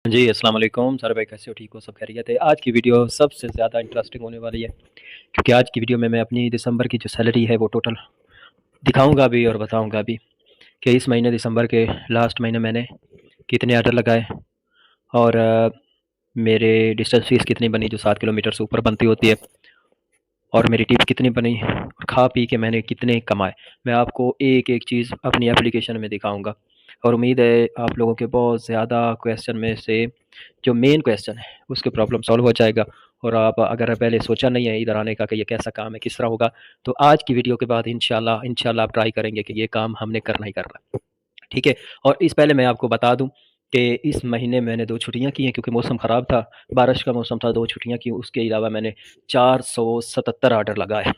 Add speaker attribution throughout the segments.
Speaker 1: जी, अस्सलाम वालेकुम सर भाई, कैसे हो? ठीक हो? सब खैरियत है? आज की वीडियो सबसे ज़्यादा इंटरेस्टिंग होने वाली है, क्योंकि आज की वीडियो में मैं अपनी दिसंबर की जो सैलरी है वो टोटल दिखाऊँगा भी और बताऊँगा भी कि इस महीने दिसंबर के लास्ट महीने मैंने कितने ऑर्डर लगाए और मेरे डिस्टेंस फ़ीस कितनी बनी जो 7 किलोमीटर से ऊपर बनती होती है, और मेरी टिप कितनी बनी और खा पी के मैंने कितने कमाए। मैं आपको एक-एक चीज़ अपनी एप्लीकेशन में दिखाऊँगा और उम्मीद है आप लोगों के बहुत ज़्यादा क्वेश्चन में से जो मेन क्वेश्चन है उसके प्रॉब्लम सॉल्व हो जाएगा। और आप अगर पहले सोचा नहीं है इधर आने का कि ये कैसा काम है, किस तरह होगा, तो आज की वीडियो के बाद इंशाल्लाह इंशाल्लाह आप ट्राई करेंगे कि ये काम हमने करना ही करना है। ठीक है? और इस पहले मैं आपको बता दूँ कि इस महीने मैंने 2 छुट्टियाँ की हैं, क्योंकि मौसम ख़राब था, बारिश का मौसम था, 2 छुट्टियाँ की। उसके अलावा मैंने 477 ऑर्डर लगाए।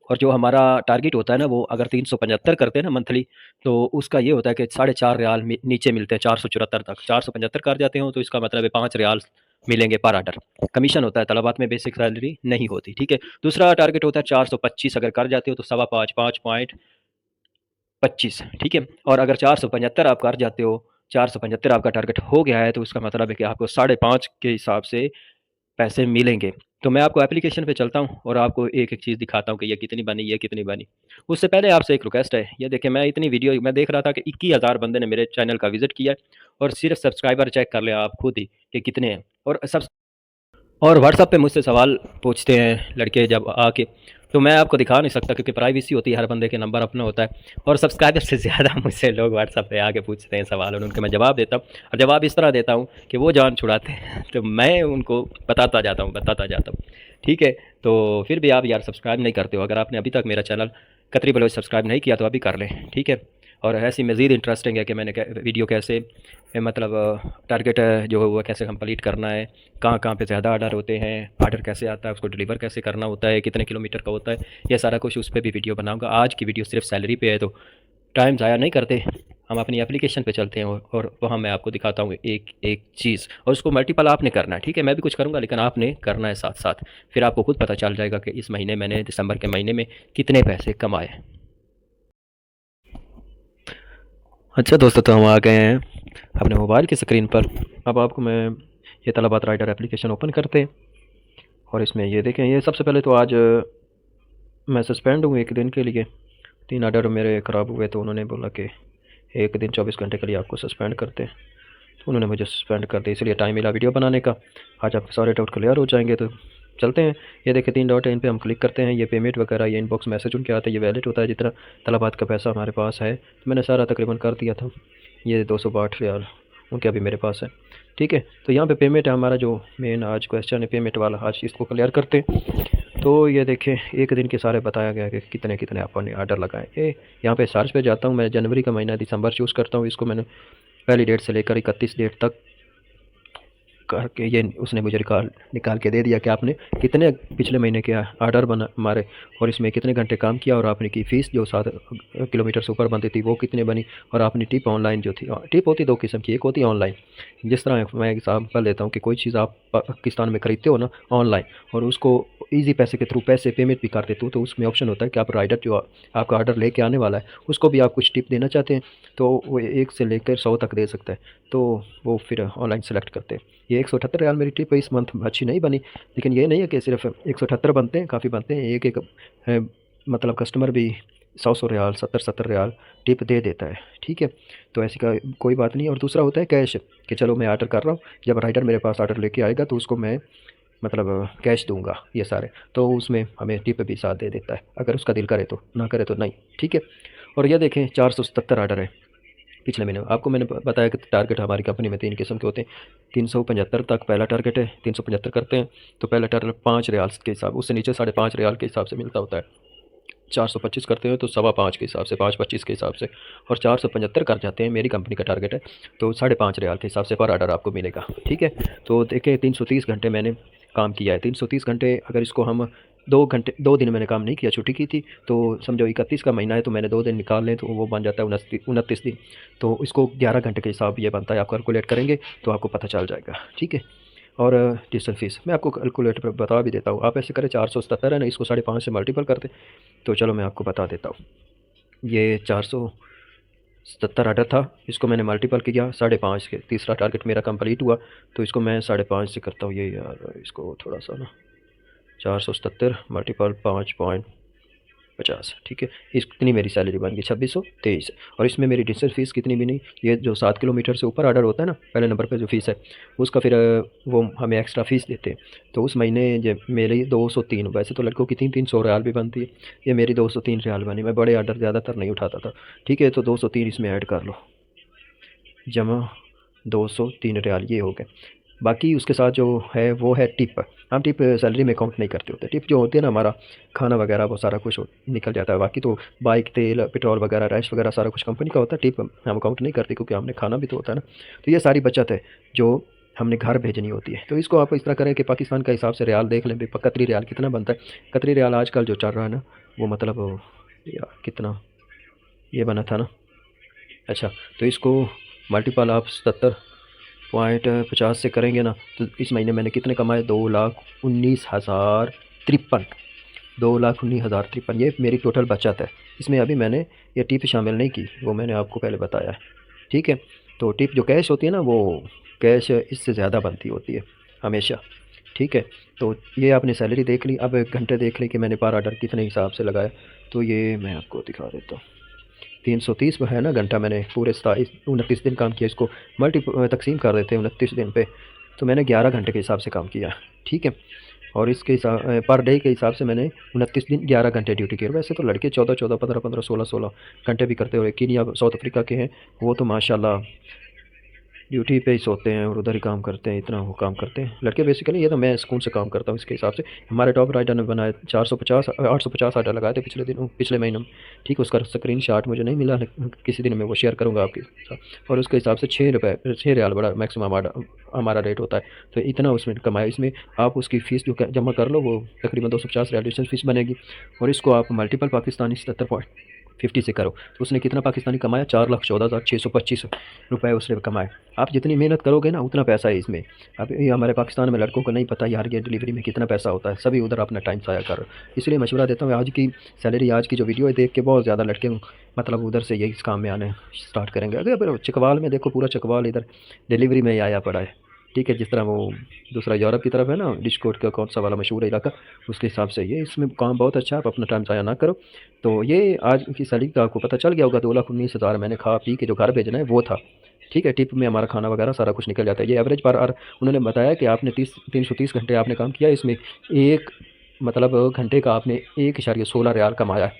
Speaker 1: और जो हमारा टारगेट होता है ना, वो अगर 375 करते हैं ना मंथली, तो उसका ये होता है कि साढ़े 4 रियाल नीचे मिलते हैं 474 तक। 475 कर जाते हो तो इसका मतलब है 5 रियाल मिलेंगे पर ऑर्डर। कमीशन होता है, तलबात में बेसिक सैलरी नहीं होती। ठीक है? दूसरा टारगेट होता है 425, अगर कर जाते हो तो सवा 5, 5.25। ठीक है? और अगर 475 आप कर जाते हो, 475 आपका टारगेट हो गया है, तो उसका मतलब है कि आपको साढ़े 5 के हिसाब से पैसे मिलेंगे। तो मैं आपको एप्लीकेशन पे चलता हूँ और आपको एक-एक चीज़ दिखाता हूँ कि ये कितनी बनी, ये कितनी बनी। उससे पहले आपसे एक रिक्वेस्ट है, ये देखिए मैं इतनी वीडियो मैं देख रहा था कि 21,000 बंदे ने मेरे चैनल का विज़िट किया है, और सिर्फ़ सब्सक्राइबर चेक कर लें आप खुद ही कि कितने हैं। और व्हाट्सएप पे मुझसे सवाल पूछते हैं लड़के जब आके, तो मैं आपको दिखा नहीं सकता क्योंकि प्राइवेसी होती है, हर बंदे के नंबर अपना होता है। और सब्सक्राइबर से ज़्यादा मुझसे लोग व्हाट्सएप पे आके पूछते हैं सवाल, और उनके मैं जवाब देता हूँ, और जवाब इस तरह देता हूँ कि वो जान छुड़ाते हैं तो मैं उनको बताता जाता हूँ। ठीक है? तो फिर भी आप यार सब्सक्राइब नहीं करते हो। अगर आपने अभी तक मेरा चैनल कतरी बलोच सब्सक्राइब नहीं किया तो अभी कर लें। ठीक है? और ऐसी मज़ीद इंटरेस्टिंग है कि मैंने वीडियो कैसे मतलब टारगेट जो है वो कैसे कंप्लीट करना है, कहाँ-कहाँ पे ज़्यादा ऑर्डर होते हैं, ऑर्डर कैसे आता है, उसको डिलीवर कैसे करना होता है, कितने किलोमीटर का होता है, ये सारा कुछ उस पे भी वीडियो बनाऊँगा। आज की वीडियो सिर्फ़ सैलरी पे है, तो टाइम ज़ाया नहीं करते, हम अपनी एप्लीकेशन पे चलते हैं और वहाँ मैं आपको दिखाता हूँ एक-एक चीज़, और उसको मल्टीपल आपने करना है। ठीक है? मैं भी कुछ करूँगा लेकिन आपने करना है साथ-साथ। फिर आपको खुद पता चल जाएगा कि इस महीने मैंने दिसंबर के महीने में कितने पैसे कमाए। अच्छा दोस्तों, तो हम आ गए हैं अपने मोबाइल की स्क्रीन पर। अब आपको मैं ये तलबात राइडर एप्लीकेशन ओपन करते हैं, और इसमें ये देखें, ये सबसे पहले तो आज मैं सस्पेंड हूँ 1 दिन के लिए। 3 ऑर्डर मेरे ख़राब हुए तो उन्होंने बोला कि 1 दिन 24 घंटे के लिए आपको सस्पेंड करते हैं, तो उन्होंने मुझे सस्पेंड कर दिया, इसलिए टाइम मिला वीडियो बनाने का। आज आपके सारे डाउट क्लियर हो जाएंगे, तो चलते हैं। ये देखिए 3 डॉट है, इन पे हम क्लिक करते हैं। ये पेमेंट वगैरह, ये इनबॉक्स मैसेज उनके आते हैं, ये वैलिड होता है जितना तलबात का पैसा हमारे पास है, तो मैंने सारा तकरीबन कर दिया था। ये 262 रियाल उनके अभी मेरे पास है। ठीक है? तो यहाँ पे पेमेंट है, हमारा जो मेन आज क्वेश्चन है पेमेंट वाला, आज इसको क्लियर करते हैं। तो ये देखें 1 दिन के सारे बताया गया है कि कितने-कितने आपने ऑर्डर लगाए। ये यहाँ पे सर्च पे जाता हूँ, मैं जनवरी का महीना दिसंबर चूज़ करता हूँ, इसको मैंने पहली डेट से लेकर 31 डेट तक करके ये उसने मुझे निकाल निकाल के दे दिया कि आपने कितने पिछले महीने के ऑर्डर बना मारे, और इसमें कितने घंटे काम किया, और आपने की फ़ीस जो 7 किलोमीटर से ऊपर बनती थी वो कितने बनी, और आपने टिप ऑनलाइन जो थी, टिप होती 2 किस्म की, एक होती है ऑनलाइन। जिस तरह मैं एग्ज़ाम्पल लेता हूँ कि कोई चीज़ आप पाकिस्तान में खरीदते हो ना ऑनलाइन, और उसको ईज़ी पैसे के थ्रू पैसे पेमेंट भी कर देते हो, तो उसमें ऑप्शन होता है कि आप राइडर जो आपका ऑर्डर लेके आने वाला है उसको भी आप कुछ टिप देना चाहते हैं, तो वो 1 से लेकर 100 तक दे सकता है, तो वो फिर ऑनलाइन सेलेक्ट करते हैं। ये 178 रियाल मेरी टिप इस मंथ अच्छी नहीं बनी, लेकिन ये नहीं है कि सिर्फ 178 बनते हैं, काफ़ी बनते हैं। एक-एक मतलब कस्टमर भी 100-100 रियाल, 70-70 रियाल टिप दे देता है। ठीक है? तो ऐसी का कोई बात नहीं है। और दूसरा होता है कैश, कि चलो मैं ऑर्डर कर रहा हूँ, जब राइडर मेरे पास ऑर्डर लेके आएगा तो उसको मैं मतलब कैश दूँगा ये सारे, तो उसमें हमें टिप भी साथ दे देता है, अगर उसका दिल करे तो, ना करे तो नहीं। ठीक है? और ये देखें 477 ऑर्डर है पिछले महीने। आपको मैंने बताया कि टारगेट हमारी कंपनी में 3 किस्म के होते हैं। 375 तक पहला टारगेट है, 375 करते हैं तो पहला टारगेट 5 रियाल के हिसाब, उससे नीचे साढ़े 5 रियाल के हिसाब से मिलता होता है। 425 करते हैं तो सवा 5 के हिसाब से, 5.25 के हिसाब से, और 475 कर जाते हैं, मेरी कंपनी का टारगेट है, तो साढ़े 5 रियाल के हिसाब से पर ऑर्डर आपको मिलेगा। ठीक है? तो देखिए 330 घंटे मैंने काम किया है। 330 घंटे अगर इसको हम 2 दिन मैंने काम नहीं किया, छुट्टी की थी, तो समझो 31 का महीना है तो मैंने 2 दिन निकाल लें तो वो बन जाता है 29 दिन। तो इसको 11 घंटे के हिसाब ये बनता है, आप कैलकुलेट करेंगे तो आपको पता चल जाएगा। ठीक है? और ट्यूशन फ़ीस मैं आपको कैलकुलेटर पे बता भी देता हूँ। आप ऐसे करें, 477 है ना, इसको साढ़े 5 से मल्टीपल कर दें, तो चलो मैं आपको बता देता हूँ। ये 77 आर्डर था, इसको मैंने मल्टीपल किया 5.5 के, तीसरा टारगेट मेरा कंप्लीट हुआ। तो इसको मैं 5.5 से करता हूँ, ये यार इसको थोड़ा सा ना, 477 मल्टीपल 5.50, ठीक है। इतनी मेरी सैलरी बन गई 2623। और इसमें मेरी डिस्टेंस फ़ीस कितनी भी नहीं, ये जो 7 किलोमीटर से ऊपर ऑर्डर होता है ना, पहले नंबर पे जो फ़ीस है उसका फिर वो हमें एक्स्ट्रा फ़ीस देते हैं। तो उस महीने ये मेरी 203, वैसे तो लड़कों की 300 रियाल भी बनती है, ये मेरी 203 रियाल बनी। मैं बड़े ऑर्डर ज़्यादातर नहीं उठाता था, ठीक है। तो 203 इसमें ऐड कर लो, जमा 203 रियाल ये हो गए। बाकी उसके साथ जो है वो है टिप। हम टिप सैलरी में काउंट नहीं करते होते। टिप जो होती है ना, हमारा खाना वगैरह वो सारा कुछ निकल जाता है। बाकी तो बाइक, तेल, पेट्रोल वगैरह, रेस्ट वगैरह सारा कुछ कंपनी का होता है। टिप हम काउंट नहीं करते क्योंकि हमने खाना भी तो होता है ना। तो ये सारी बचत है जो हमने घर भेजनी होती है। तो इसको आप इस तरह करें कि पाकिस्तान का हिसाब से रियाल देख लें, कतरी रियाल कितना बनता है। कतरी रियाल आजकल जो चल रहा है ना, वो मतलब यार कितना ये बना था ना। अच्छा, तो इसको मल्टीपल आप 77.50 से करेंगे ना, तो इस महीने मैंने कितने कमाए, 2,19,053। 2,19,053 ये मेरी टोटल बचत है। इसमें अभी मैंने ये टिप शामिल नहीं की, वो मैंने आपको पहले बताया है, ठीक है। तो टिप जो कैश होती है ना, वो कैश इससे ज़्यादा बनती होती है हमेशा, ठीक है। तो ये आपने सैलरी देख ली। अब घंटे देख ली कि मैंने पर ऑर्डर कितने हिसाब से लगाया। तो ये मैं आपको दिखा देता हूँ। 330 है ना घंटा, मैंने पूरे 29 दिन काम किया। इसको तकसीम कर देते हैं 29 दिन पे, तो मैंने 11 घंटे के हिसाब से काम किया, ठीक है। और इसके हिसाब पर डे के हिसाब से मैंने 29 दिन 11 घंटे ड्यूटी की। वैसे तो लड़के 14-14, 15-15, 16-16 घंटे भी करते हैं। और केन्या, साउथ अफ्रीका के हैं वो तो माशाल्लाह ड्यूटी पे ही सोते हैं और उधर ही काम करते हैं, इतना वो काम करते हैं लड़के बेसिकली। ये तो मैं सुकून से काम करता हूँ इसके हिसाब से। हमारे टॉप राइडर ने बनाए 450 850 आर्डर लगाए थे पिछले महीने में, ठीक है। उसका स्क्रीन शॉट मुझे नहीं मिला, किसी दिन मैं वो शेयर करूँगा आपके साथ। और उसके हिसाब से 6 रियाल बड़ा मैक्सिमम हमारा रेट होता है। तो इतना उसमें कमाया। इसमें आप उसकी फ़ीस जो जमा कर लो, वो तकरीबन 250 रियाल डिस्टेंस फ़ीस बनेगी। और इसको आप मल्टीपल पाकिस्तानी 77.50 से करो, तो उसने कितना पाकिस्तानी कमाया, 4,14,625 रुपये उसने कमाए। आप जितनी मेहनत करोगे ना, उतना पैसा है इसमें। अब ये हमारे पाकिस्तान में लड़कों को नहीं पता यार ये डिलीवरी में कितना पैसा होता है, सभी उधर अपना टाइम ज़ाया कर। इसलिए मशवरा देता हूँ, आज की सैलरी, आज की जो वीडियो है देख के बहुत ज़्यादा लड़के मतलब उधर से यही इस काम में आने स्टार्ट करेंगे। अगर चकवाल में देखो, पूरा चकवाल इधर डिलीवरी में ही आया पड़ा है, ठीक है। जिस तरह वो दूसरा यूरोप की तरफ है ना, डिस्कोट का कौन सा वाला मशहूर इलाका, उसके हिसाब से ये इसमें काम बहुत अच्छा है। आप अपना टाइम ज़ाया ना करो। तो ये आज की सैलरी का आपको पता चल गया होगा। 2,19,000 मैंने खा पी के जो घर भेजना है वो था, ठीक है। टिप में हमारा खाना वगैरह सारा कुछ निकल जाता है। ये एवरेज पर आवर उन्होंने बताया कि आपने 330 घंटे आपने काम किया, इसमें एक मतलब घंटे का आपने 1.16 रियाल कमाया है,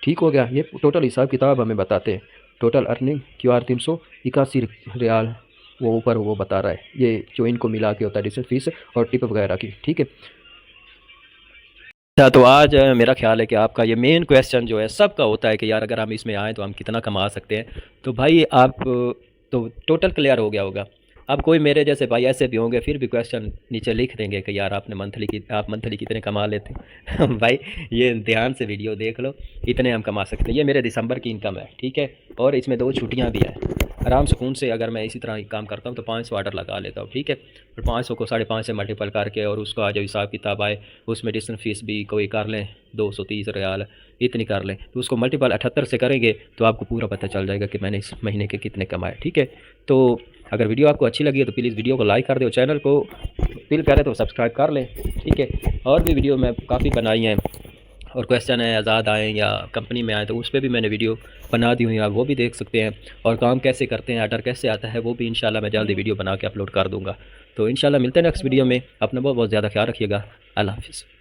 Speaker 1: ठीक हो गया। ये टोटल हिसाब किताब हमें बताते हैं। टोटल अर्निंग QR 381 रियाल वो ऊपर वो बता रहा है, ये जो इनको मिला के होता है डिस्टेंस फीस और टिप वगैरह की, ठीक है। अच्छा, तो आज मेरा ख्याल है कि आपका ये मेन क्वेश्चन जो है सबका होता है कि यार अगर हम इसमें आएँ तो हम कितना कमा सकते हैं। तो भाई आप तो टोटल क्लियर हो गया होगा। अब कोई मेरे जैसे भाई ऐसे भी होंगे फिर भी क्वेश्चन नीचे लिख देंगे कि यार आप मंथली कितने कमा लेते हैं। भाई ये ध्यान से वीडियो देख लो, इतने हम कमा सकते हैं। ये मेरे दिसंबर की इनकम है, ठीक है। और इसमें 2 छुट्टियाँ भी हैं। आराम सुकून से अगर मैं इसी तरह काम करता हूँ तो 500 ऑर्डर लगा लेता हूँ, ठीक है। और 500 को 5.5 से मल्टीपल करके और उसका जो हिसाब किताब आए उसमें डिस्टेंस फीस भी कोई कर लें 230 रियाल इतनी कर लें, तो उसको मल्टीपल 78 से करेंगे तो आपको पूरा पता चल जाएगा कि मैंने इस महीने के कितने कमाए, ठीक है। तो अगर वीडियो आपको अच्छी लगी है तो प्लीज़ वीडियो को लाइक कर दो, चैनल को दिल करे तो सब्सक्राइब कर लें, ठीक है। और भी वीडियो मैं काफ़ी बनाई हैं, और क्वेश्चन है आज़ाद आएँ या कंपनी में आएँ तो उस पर भी मैंने वीडियो बना दी हुई है, आप वो भी देख सकते हैं। और काम कैसे करते हैं, ऑर्डर कैसे आता है, वो भी इंशाल्लाह मैं जल्दी वीडियो बना के अपलोड कर दूँगा। तो इंशाल्लाह मिलते हैं नेक्स्ट वीडियो में। अपना बहुत बहुत ज़्यादा ख्याल रखिएगा। अल्लाह हाफ़िज़।